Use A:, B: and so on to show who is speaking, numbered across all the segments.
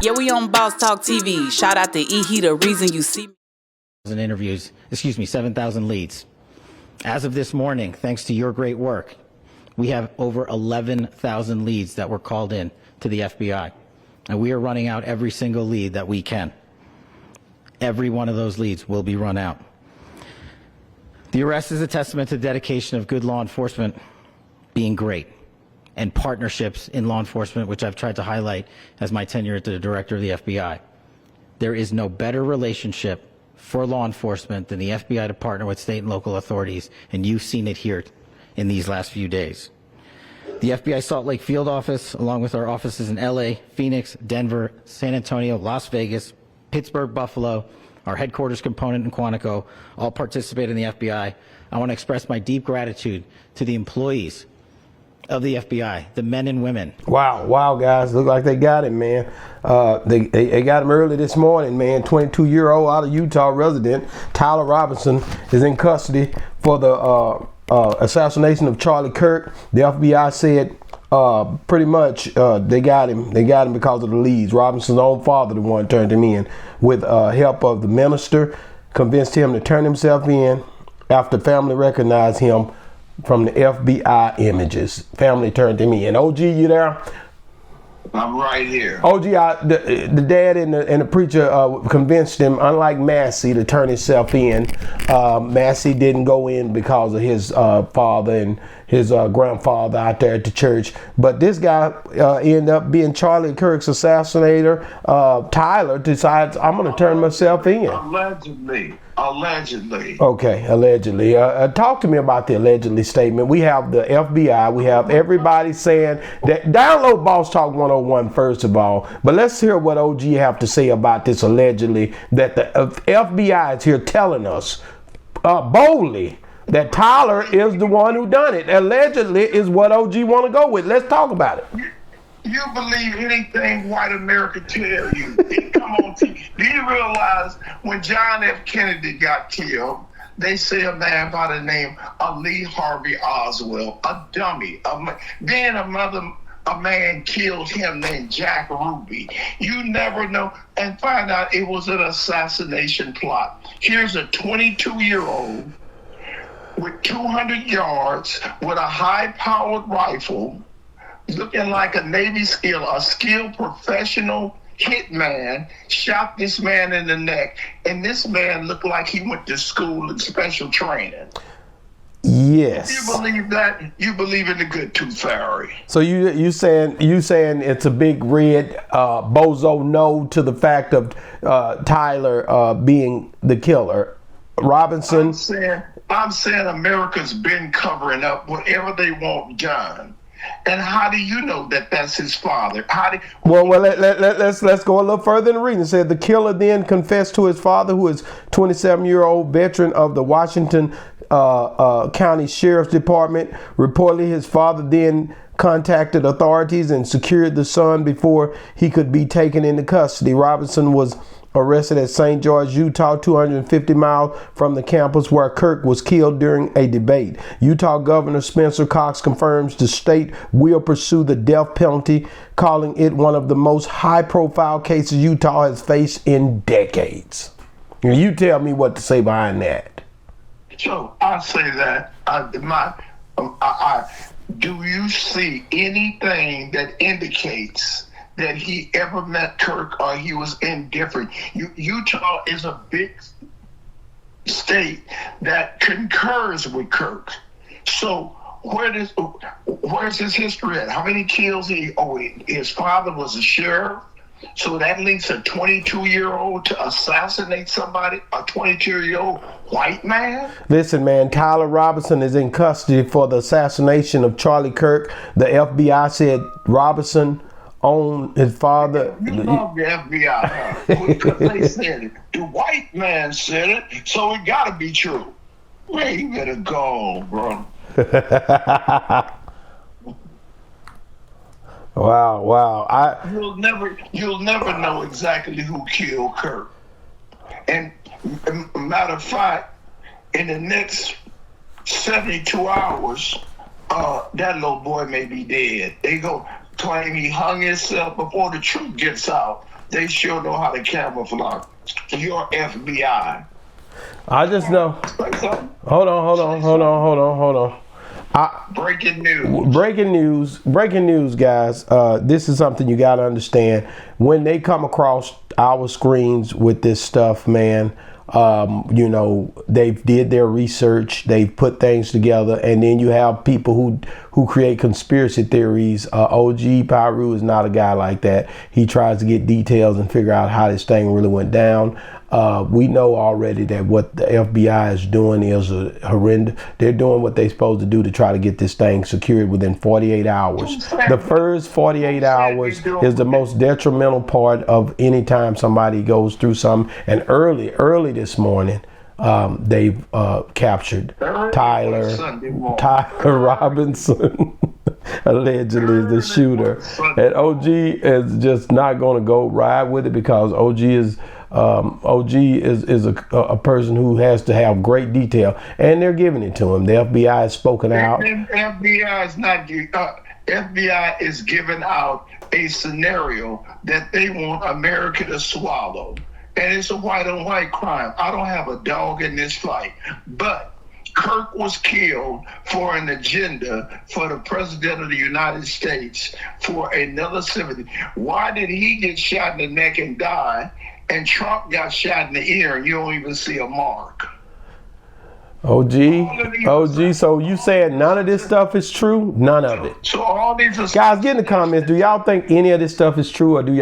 A: Yeah, we on Boss Talk TV. Shout out to E. The reason you see me.
B: Interviews, 7,000 leads. As of this morning, thanks to your great work, we have over 11,000 leads that were called in to the FBI. And we are running out every single lead that we can. Every one of those leads will be run out. The arrest is a testament to the dedication of good law enforcement being great, and partnerships in law enforcement, which I've tried to highlight as my tenure as the director of the FBI. There is no better relationship for law enforcement than the FBI to partner with state and local authorities, and you've seen it here in these last few days. The FBI Salt Lake field office, along with our offices in LA, Phoenix, Denver, San Antonio, Las Vegas, Pittsburgh, Buffalo, our headquarters component in Quantico, all participate in the FBI. I want to express my deep gratitude to the employees of the FBI, the men and women.
C: Wow, guys, look like they got him, man. They got him early this morning, man. 22-year-old out of Utah resident Tyler Robinson is in custody for the assassination of Charlie Kirk. The FBI said pretty much they got him because of the leads. Robinson's own father, the one turned him in with help of the minister, convinced him to turn himself in after family recognized him from the FBI images. Family turned him in. OG, you there?
D: I'm right here.
C: OG, the dad and the preacher convinced him, unlike Massey, to turn himself in. Massey didn't go in because of his father and his grandfather out there at the church. But this guy ended up being Charlie Kirk's assassinator. Tyler decides, I'm going to turn myself in.
D: Allegedly.
C: Okay, allegedly. Talk to me about the allegedly statement. We have the FBI. We have everybody saying that. Download Boss Talk 101 first of all. But let's hear what OG have to say about this allegedly that the FBI is here telling us boldly that Tyler is the one who done it. Allegedly is what OG want to go with. Let's talk about it.
D: You believe anything white America tell you. Come on, do you realize when John F. Kennedy got killed, they say a man by the name of Lee Harvey Oswald, a dummy. Then a man killed him named Jack Ruby. You never know. And find out it was an assassination plot. Here's a 22-year-old with 200 yards with a high-powered rifle, looking like a Navy skilled professional hitman, shot this man in the neck, and this man looked like he went to school in special training.
C: Yes.
D: If you believe that, you believe in the good tooth fairy.
C: So you saying it's a big red bozo no to the fact of Tyler being the killer. Robinson.
D: I'm saying America's been covering up whatever they want done. And how do you know that that's his father?
C: Let's go a little further in the reading. It said the killer then confessed to his father, who is 27-year-old veteran of the Washington County Sheriff's Department. Reportedly, his father then contacted authorities and secured the son before he could be taken into custody. Robinson was arrested at St. George, Utah, 250 miles from the campus where Kirk was killed during a debate. Utah Governor Spencer Cox confirms the state will pursue the death penalty, calling it one of the most high-profile cases Utah has faced in decades. You tell me what to say behind that.
D: So I say that do you see anything that indicates that he ever met Kirk or he was indifferent? Utah is a big state that concurs with Kirk. So where's his history at? How many kills his father was a sheriff? So that links a 22-year-old to assassinate somebody, a 22-year-old white man?
C: Listen, man, Tyler Robinson is in custody for the assassination of Charlie Kirk. The FBI said Robinson owned his father.
D: You love the FBI, huh? Because they said it. The white man said it, so it got to be true. Man, you better go, bro.
C: Wow.
D: You'll never know exactly who killed Kirk. And matter of fact, in the next 72 hours, that little boy may be dead. claim he hung himself before the truth gets out. They sure know how to camouflage. Your FBI.
C: I just know. Hold on.
D: Breaking news.
C: Breaking news, guys. This is something you got to understand. When they come across our screens with this stuff, man, you know, they did their research, they've put things together, and then you have people who create conspiracy theories. OG Pyru is not a guy like that. He tries to get details and figure out how this thing really went down. We know already that what the FBI is doing is horrendous. They're doing what they're supposed to do to try to get this thing secured within 48 hours. The first 48 hours is the most detrimental part of any time somebody goes through something. And early this morning, they've captured Tyler Robinson, allegedly the shooter. And OG is just not going to go ride with it because OG is a person who has to have great detail, and they're giving it to him. The FBI has spoken out.
D: FBI is not. FBI is giving out a scenario that they want America to swallow, and it's a white on white crime. I don't have a dog in this fight, but Kirk was killed for an agenda for the president of the United States for another civility. Why did he get shot in the neck and die? And Trump got shot in the ear, and you don't even see a mark.
C: OG, so you saying none of this stuff is true? None of it.
D: So all these
C: guys, get in the comments. Do y'all think any of this stuff is true, or did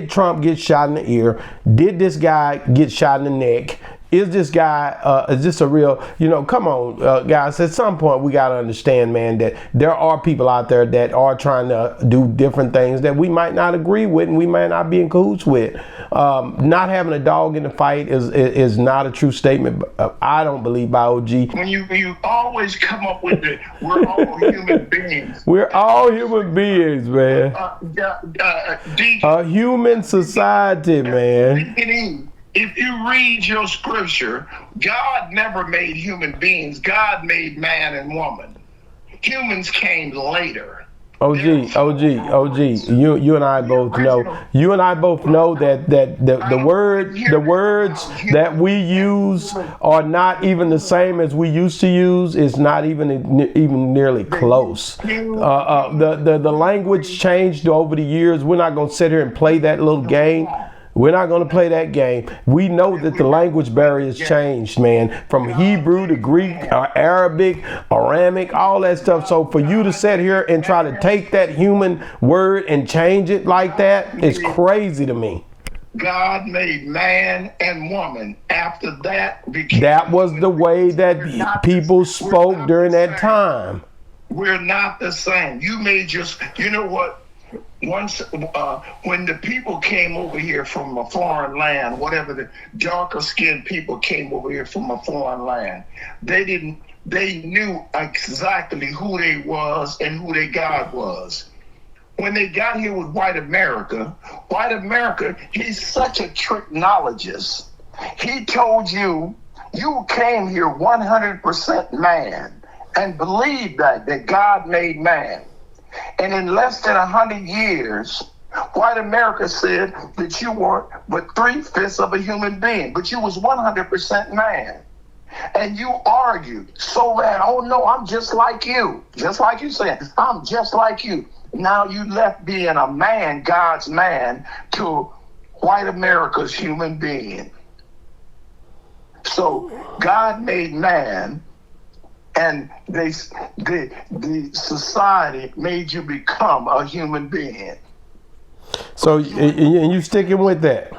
C: Trump get shot in the ear? Did this guy get shot in the neck? Is this guy, is this a real, you know, come on, guys, at some point we got to understand, man, that there are people out there that are trying to do different things that we might not agree with and we might not be in cahoots with. Not having a dog in the fight is not a true statement. I don't believe by OG.
D: When you always come up with the, we're all human beings.
C: We're all human beings, man. A human society, man.
D: If you read your scripture, God never made human beings. God made man and woman. Humans came later.
C: OG. You and I both know. You and I both know that the words that we use are not even the same as we used to use. It's not even nearly close. The language changed over the years. We're not gonna sit here and play that little game. We're not going to play that game. We know that the language barrier has changed, man, from Hebrew to Greek, Arabic, Aramic, all that stuff. So for you to sit here and try to take that human word and change it like that is crazy to me.
D: God made man and woman. After that,
C: that was the way that people spoke during that time.
D: We're not the same. You know what? Once, when the people came over here from a foreign land, whatever the darker skinned people came over here from a foreign land, they knew exactly who they was and who their God was. When they got here with white America, he's such a tricknologist. He told you came here 100% man and believed that God made man. And in less than 100 years, white America said that you were but 3/5 of a human being, but you was 100% man. And you argued so bad, oh no, I'm just like you. Just like you said, I'm just like you. Now you left being a man, God's man, to white America's human being. So God made man, and the society made you become a human being.
C: So, and you sticking with that?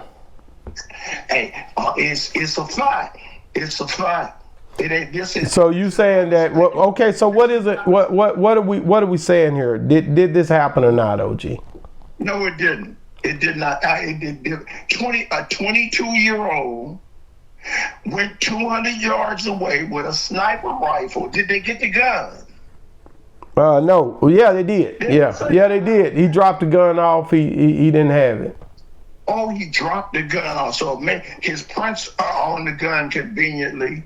D: Hey, it's a fact. It's a fact. It ain't this.
C: So you saying that? Well, okay. So what is it? What are we saying here? Did this happen or not, OG?
D: No, it didn't. It did not. A 22-year-old. Went 200 yards away with a sniper rifle. Did they get the gun?
C: No. Yeah, they did. Yeah, they did. He dropped the gun off. He didn't have it.
D: Oh, he dropped the gun off. So his prints are on the gun conveniently.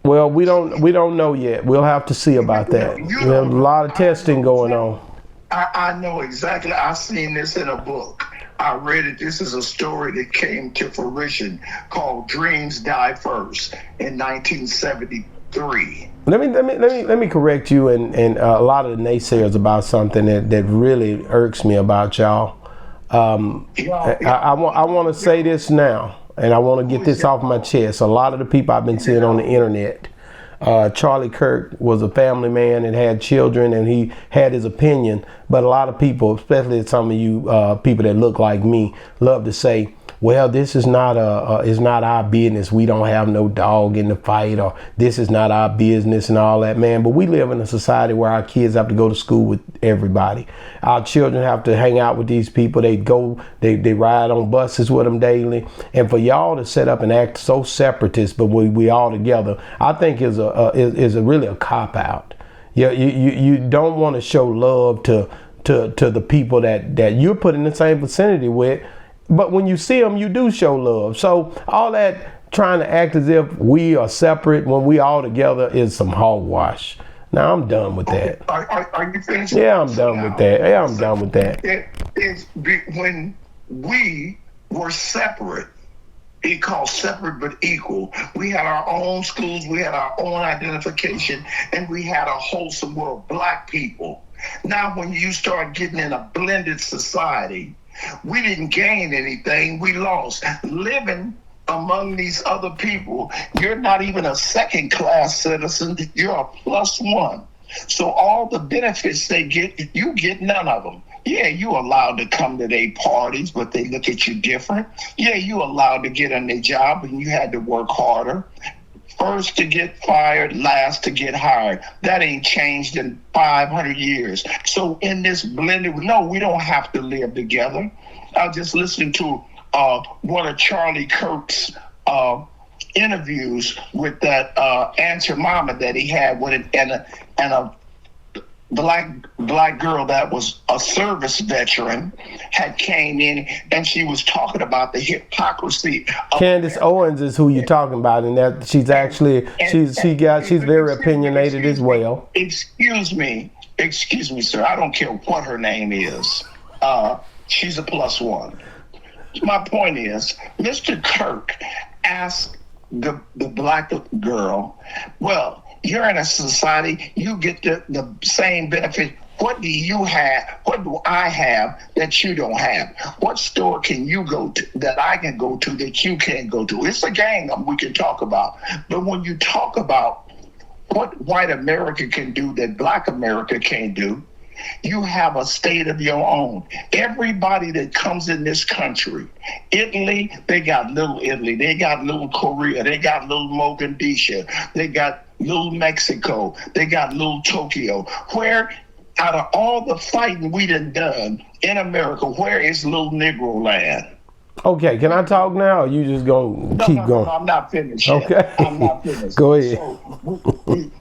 C: Well, we don't know yet. We'll have to see about that. We have a lot of testing going on.
D: I know exactly. I seen this in a book. I read it. This is a story that came to fruition called "Dreams Die First" in 1973.
C: Let me correct you and a lot of the naysayers about something that really irks me about y'all. I want to say this now, and I want to get this off my chest. A lot of the people I've been seeing on the internet, Charlie Kirk was a family man and had children, and he had his opinion. But a lot of people, especially some of you people that look like me, love to say, well, this is not it's not our business. We don't have no dog in the fight, or this is not our business and all that, man. But we live in a society where our kids have to go to school with everybody. Our children have to hang out with these people. They ride on buses with them daily. And for y'all to set up and act so separatist, but we all together, I think is really a cop out. You don't want to show love to the people that you're put in the same vicinity with. But when you see them, you do show love. So all that trying to act as if we are separate when we all together is some hogwash. Now I'm done with that.
D: Are you finished?
C: Yeah, I'm done with that. Yeah, I'm done with that.
D: When we were separate, it called separate but equal. We had our own schools, we had our own identification, and we had a wholesome world, black people. Now when you start getting in a blended society, we didn't gain anything, we lost. Living among these other people, you're not even a second-class citizen, you're a +1. So all the benefits they get, you get none of them. Yeah, you allowed to come to their parties, but they look at you different. Yeah, you allowed to get on their job, and you had to work harder. First to get fired, last to get hired. That ain't changed in 500 years. So in this blended, no, we don't have to live together. I just listened to one of Charlie Kirk's interviews with that Answer Mama that he had with it, and a black girl that was a service veteran had came in, and she was talking about the hypocrisy.
C: Candace Owens is who you're talking about, and that she's actually she's very opinionated as well.
D: Excuse me, sir. I don't care what her name is. She's a +1. My point is, Mr. Kirk asked the black girl, well, you're in a society, you get the same benefit. What do you have? What do I have that you don't have? What store can you go to that I can go to that you can't go to? It's a gang we can talk about. But when you talk about what white America can do that black America can't do, you have a state of your own. Everybody that comes in this country, Italy, they got little Italy, they got little Korea, they got little Mogadishu, they got little Mexico, they got little Tokyo. Where, out of all the fighting we done in America, where is little Negro land?
C: Okay, can I talk now, or you just gonna keep going?
D: No, I'm not finished
C: yet. Okay.
D: I'm not finished.
C: Go ahead.
D: So,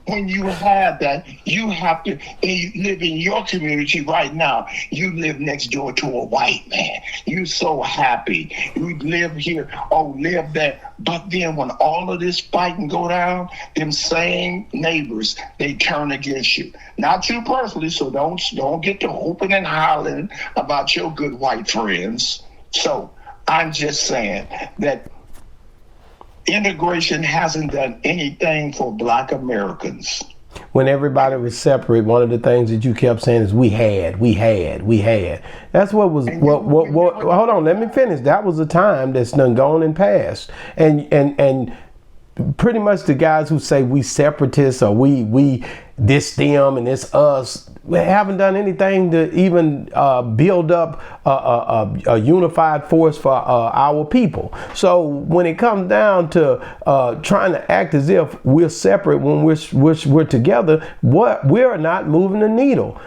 D: when you have that, you have to, and you live in your community right now, you live next door to a white man. You're so happy. You live here, live there. But then when all of this fighting go down, them same neighbors, they turn against you. Not you personally, so don't get to whooping and hollering about your good white friends. So I'm just saying that integration hasn't done anything for black Americans.
C: When everybody was separate, one of the things that you kept saying is we had. That's what was hold on, let me finish. That was a time that's done gone and passed. And pretty much the guys who say we separatists or we this them and this us, we haven't done anything to even build up a unified force for our people. So when it comes down to trying to act as if we're separate when we're together, we're not moving the needle.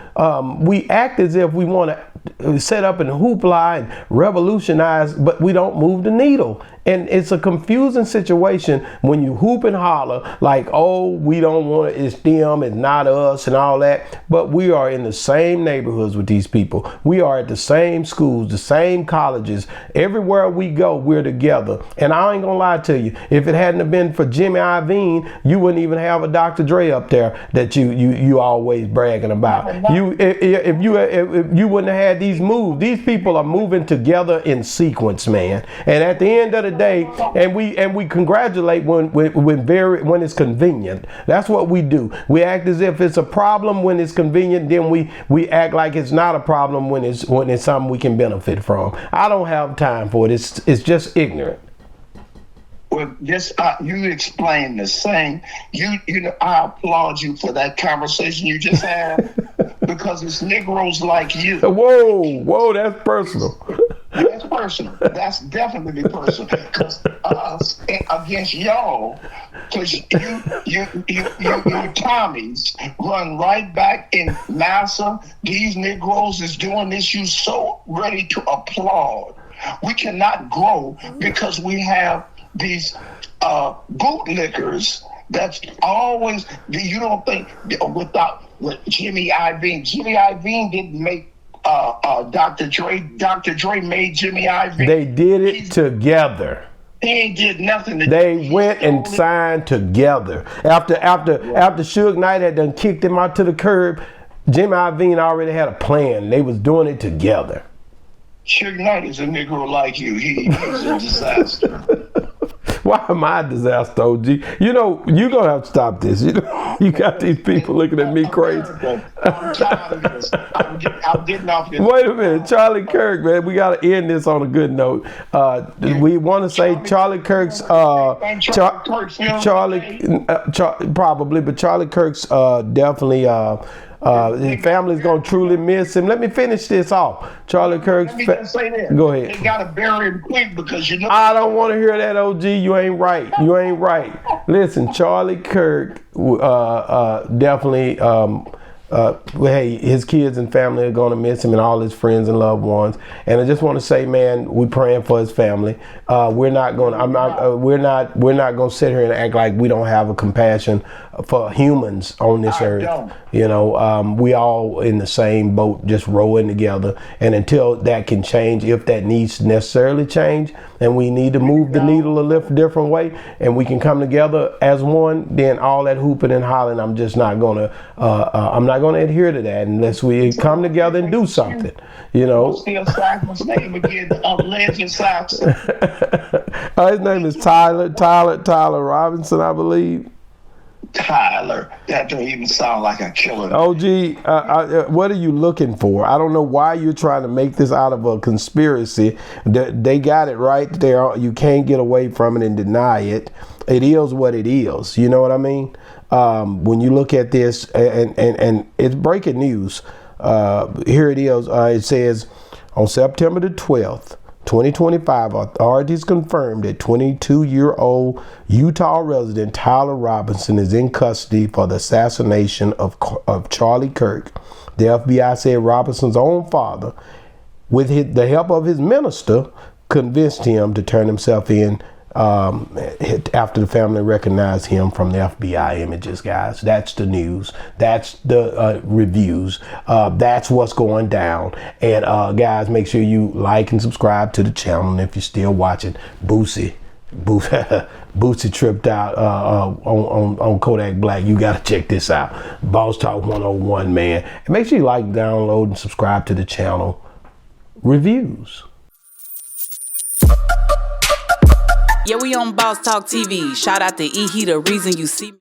C: We act as if we want to set up and hoopla and revolutionize, but we don't move the needle. And it's a confusing situation when you hoop and holler like, oh, we don't want it, it's them, it's not us and all that. But we are in the same neighborhoods with these people. We are at the same schools, the same colleges. Everywhere we go, we're together. And I ain't gonna lie to you, if it hadn't have been for Jimmy Iovine, you wouldn't even have a Dr. Dre up there that you always bragging about. If you wouldn't have had these moves, these people are moving together in sequence, man. And at the end of the day, and we congratulate when it's convenient. That's what we do. We act as if it's a problem when it's convenient, then we act like it's not a problem when it's something we can benefit from. I don't have time for it. It's just ignorant.
D: Well, you explained the same. You know, I applaud you for that conversation you just had because it's Negroes like you.
C: Whoa, that's personal.
D: That's personal. That's definitely personal. Because us against y'all, because you Tommies run right back in massa. These Negroes is doing this. You so ready to applaud. We cannot grow because we have these bootlickers that's always, you don't think with Jimmy Iovine didn't make Dr. Dre. Dr. Dre made Jimmy Iovine.
C: They did it together.
D: He ain't did nothing.
C: They went and signed together. After Suge Knight had done kicked him out to the curb, Jimmy Iovine already had a plan. They was doing it together.
D: Suge Knight is a Negro like you. He's a disaster.
C: Why am I a disaster, OG? You know, you're going to have to stop this. You know, you got these people looking at me crazy.
D: I'm tired of this. I'm getting off this.
C: Wait a minute. Charlie Kirk, man. We got to end this on a good note. We want to say Charlie Kirk's... probably, but Charlie Kirk's definitely... his family's going to truly miss him. Let me finish this off. Charlie Kirk's...
D: Let me just say this.
C: Go ahead.
D: They got to bury him quick because you know...
C: I don't want to hear that, OG. You ain't right. You ain't right. Listen, Charlie Kirk definitely... hey, his kids and family are going to miss him, and all his friends and loved ones. And I just want to say, man, we're praying for his family. We're not going to sit here and act like we don't have a compassion for humans on this earth. You know, we all in the same boat, just rowing together. And until that can change, if that needs to necessarily change, and we need to move the needle a different way, and we can come together as one, then all that hooping and hollering, I'm just not going to. I'm not going to adhere to that unless we come together and do something. You know.
D: Still Simon's name again, Legend Saxon.
C: His name is Tyler Robinson, I believe.
D: Tyler, that don't even sound like a killer.
C: OG, what are you looking for? I don't know why you're trying to make this out of a conspiracy. They got it right there. You can't get away from it and deny it. It is what it is. You know what I mean? When you look at this, and it's breaking news. Here it is. It says on September the 12th, 2025, authorities confirmed that 22-year-old Utah resident Tyler Robinson is in custody for the assassination of Charlie Kirk. The FBI said Robinson's own father, with the help of his minister, convinced him to turn himself in after the family recognized him from the FBI images, guys. That's the news. That's the reviews. That's what's going down. And guys, make sure you like and subscribe to the channel. And if you're still watching, Boosie tripped out on Kodak Black. You got to check this out. Boss Talk 101, man. And make sure you like, download, and subscribe to the channel. Reviews.
A: Yeah, we on Boss Talk TV. Shout out to Sh00ter, reason you see me.